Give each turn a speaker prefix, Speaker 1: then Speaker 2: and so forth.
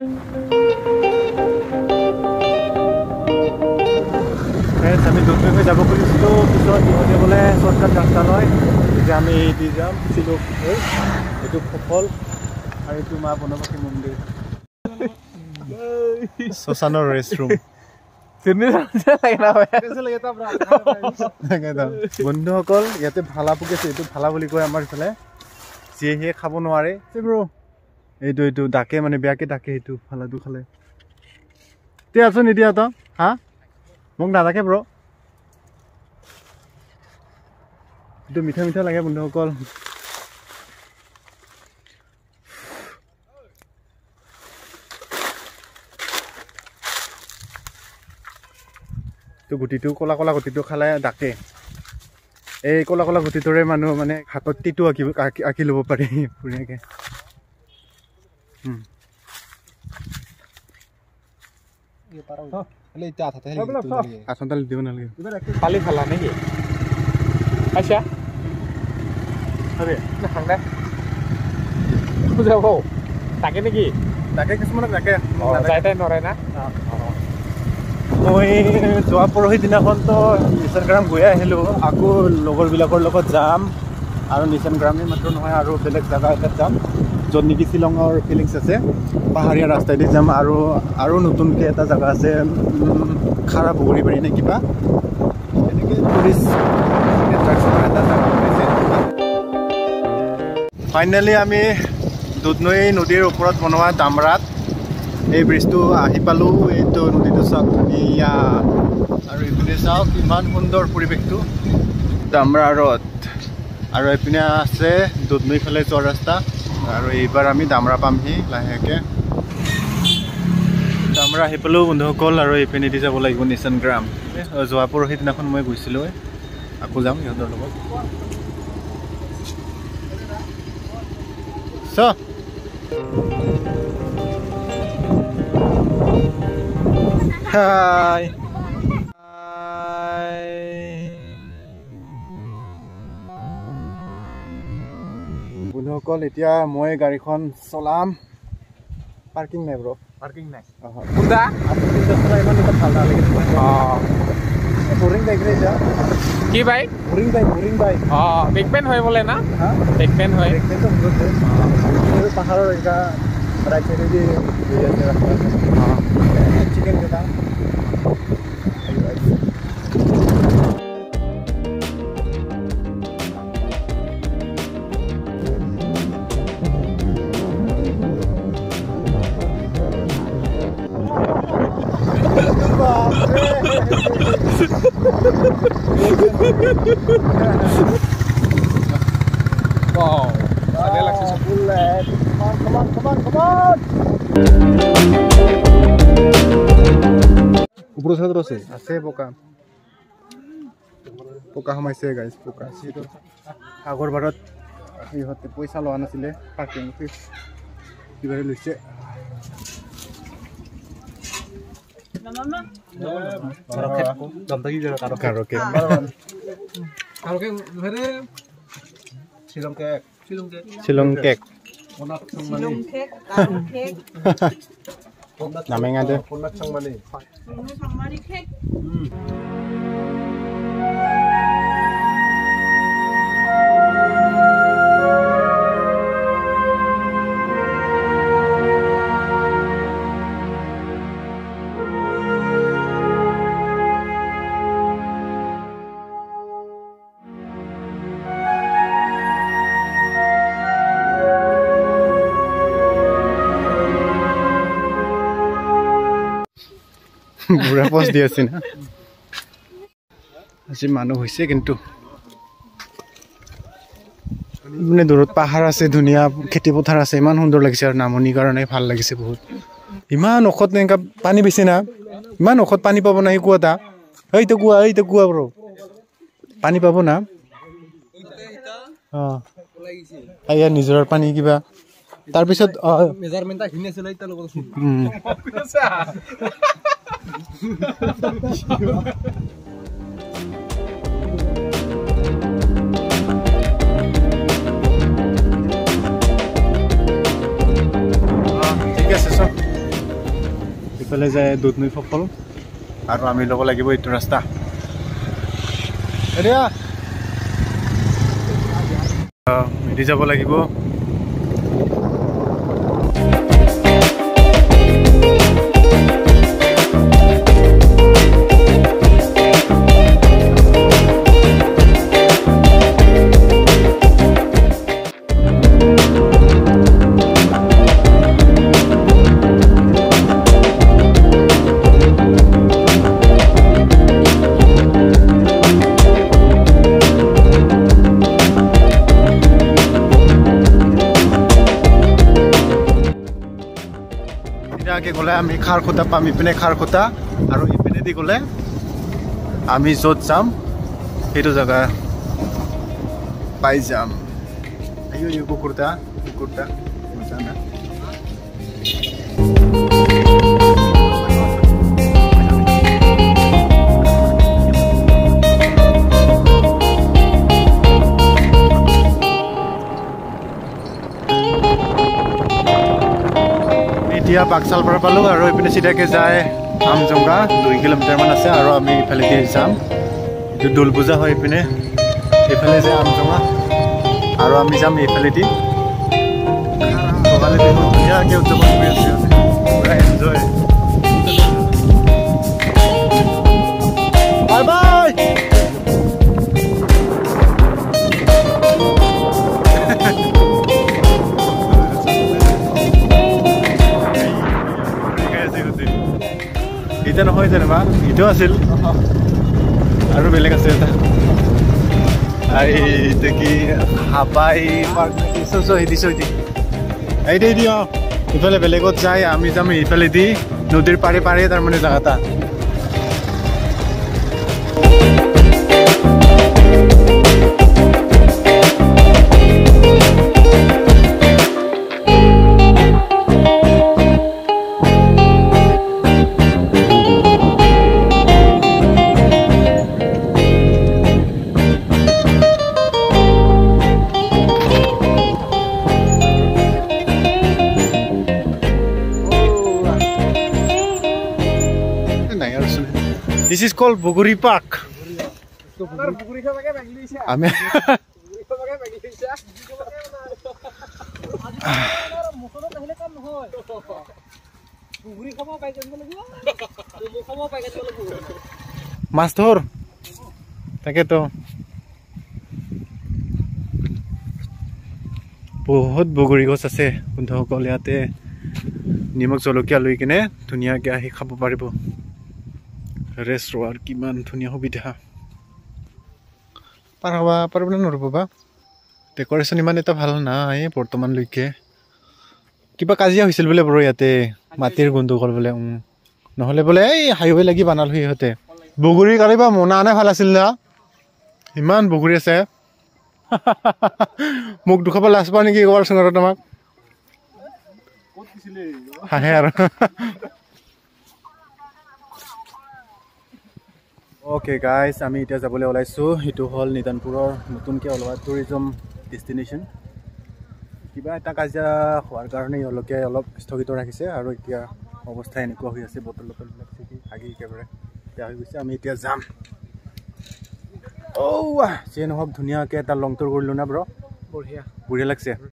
Speaker 1: আমি দুধনৈ যাব খুজিছিলোঁ পিছত ইহঁতে বোলে শ্বৰ্টকাট ৰাস্তা লয় এতিয়া আমি দি যাম চিলো এইটো সফল আৰু এইটো মা বনবাসী মন্দিৰ শ্মশানৰ ৰেষ্টৰুম বন্ধুসকল ইয়াতে ভালা পুকেছে এইটো ভালা বুলি কয় আমাৰ ইফালে যিয়ে সিয়ে খাব নোৱাৰে এইটো ডাকে মানে বেয়াকে ডাকে সেইটো ভালাটো খালে এতিয়া আছো নিদিয়া তই হা মোক নালাগে ব্ৰ এইটো মিঠা মিঠা লাগে বন্ধুসকল গুটিটো কলা কলা গুটিটো খালে ডাকে এই কলা কলা গুটিটোৰে মানুহ মানে হাতত টিটো আঁকি ল'ব পাৰি ধুনীয়াকে আচনতালি দিব নালাগে পালি খালা নেকি আচ্ছা যাব তাকে নেকি তাকে কিছুমানক তাকে নৰে না মই যোৱা পৰহি দিনাখনতো নিচান গ্ৰাম গৈ আহিলোঁ আকৌ লগৰবিলাকৰ লগত যাম আৰু নিচান গ্ৰামেই মাত্ৰ নহয় আৰু বেলেগ জেগা এটাত যাম য'ত নেকি শ্বিলঙৰ ফিলিংছ আছে পাহাৰীয়া ৰাস্তাইদি যাম আৰু নতুনকৈ এটা জেগা আছে খাৰা বগৰী বাৰী নে কিবা এনেকৈ টুৰিষ্ট এট্ৰেকশ্যনৰ এটা জেগা বনাইছে ফাইনেলি আমি দুধনৈ নদীৰ ওপৰত বনোৱা দামৰাত এই ব্ৰিজটো আহি পালোঁ এইটো নদীটো চাওক ধুনীয়া আৰু এইপিনে চাওক ইমান সুন্দৰ পৰিৱেশটো দামৰা ৰদ আৰু এইপিনে আছে দুধনৈ ফালে যোৱা ৰাস্তা আৰু এইবাৰ আমি দামৰা পামহি লাহেকৈ দামৰা আহি পালোঁ বন্ধুসকল আৰু এইপিনেদি যাব লাগিব নিচান গ্ৰাম যোৱা পৰহি দিনাখন মই গৈছিলোঁ আকৌ যাম ইহঁতৰ লগত হাই বন্ধুসকল এতিয়া মই গাড়ীখন চলাম পাৰ্কিং নাই ব্ৰ পাৰ্কিং নাই ইমান এটা ভাল নালাগে বৰিং বাইক ৰে এতিয়া কি bike boring bike back pain হয় বোলে না বেক পেন হয় পাহাৰৰ এটা ৰাইট চাইডেদি চিকেন কেইটা wow ada laksi bullet come on উপৰ চাইডত আছে পোকা সোমাইছে গাইজ পোকা আগৰ বাৰত সিহঁতে পইচা লোৱা নাছিলে পাৰ্কিং ফিজ কিবাৰে লৈছে শ্বিলং কেক নামেঙা দে বুঢ়া পচ দি আছে না আজি মানুহ হৈছে কিন্তু মানে দূৰত পাহাৰ আছে ধুনীয়া খেতি পথাৰ আছে ইমান সুন্দৰ লাগিছে আৰু নামনিৰ কাৰণে ভাল লাগিছে বহুত ইমান ঔষধ এনেকা পানী বেছি না ইমান ঔষধ পানী পাব না সেই কুৱাটা এইটো কুৱা ব্ৰ পানী পাব না ইয়াৰ নিজৰৰ পানী কিবা তাৰপিছত মেজাৰমেণ্ট খিনি আছিল এতিয়া লগত ঠিক আছে ইফালে যায় দুধনৈ ফল আৰু আমি ল'ব লাগিব এইটো ৰাস্তা এতিয়া মেডি যাব লাগিব আগে গ'লে আমি খাৰখোটা পাম ইপিনে খাৰখোটা আৰু ইপিনেদি গ'লে আমি য'ত যাম সেইটো জেগা পাই যাম আইও কুকুৰটা মজা না এতিয়া বাক্সাল পৰা পালোঁ আৰু এইপিনে চিধাকৈ যায় আমজোংগা 2 কিলোমিটাৰমান আছে আৰু আমি ইফালেদি যাম এইটো দৌল পূজা হয় এইপিনে এইফালে যায় আমজোংগা আৰু আমি যাম এইফালেদি ভোগালী বিহু ধুনীয়াকৈ উদযাপন কৰি আছোঁ পুৰা এনজয় বাই বাই এটা নহয় যেনিবা ইটো আছিল আৰু বেলেগ আছে এটা এইটো কি হাবাই পাৰ্ক এইটো দি অঁ ইফালে বেলেগত যায় আমি যাম ইফালে দি নদীৰ পাৰে পাৰে তাৰমানে জেগাটা This is called Boguri Park. আমি মাছ ধৰ তাকেতো বহুত বগৰী গছ আছে বন্ধুসকল ইয়াতে নিমখ জলকীয়া লৈ কিনে ধুনীয়াকৈ আহি খাব পাৰিব ৰেষ্ট লোৱাৰ কিমান ধুনীয়া সুবিধা পাৰ হ'ব পাৰিবনে নৰ'ব বা ডেক'ৰেশ্যন ইমান এটা ভাল নাই বৰ্তমানলৈকে কিবা কাজিয়া হৈছিল বোলে বাৰু ইয়াতে মাটিৰ গণ্ডগোল বোলে নহ'লে বোলে এই হাইৱে লাগি বনালোঁ সিহঁতে বগৰী কালিবা মোনা আনে ভাল আছিল না ইমান বগৰী আছে মোক দুখাব লাজ পোৱা নেকি ক'বাৰচোন আৰু তোমাক হাঁহে আৰু অ'কে গাইজ আমি এতিয়া যাবলৈ ওলাইছোঁ সেইটো হ'ল নিদানপুৰৰ নতুনকৈ ওলোৱা টুৰিজম ডেষ্টিনেশ্যন কিবা এটা কাজিয়া হোৱাৰ কাৰণে এওঁলোকে অলপ স্থগিত ৰাখিছে আৰু এতিয়া অৱস্থা এনেকুৱা হৈ আছে বটল বটলবিলাক চিকি ভাগি একেবাৰে বেয়া হৈ গৈছে আমি এতিয়া যাম যিয়ে নহওক ধুনীয়াকৈ এটা লং টুৰ কৰিলোঁ না ব্ৰ বঢ়িয়া লাগছে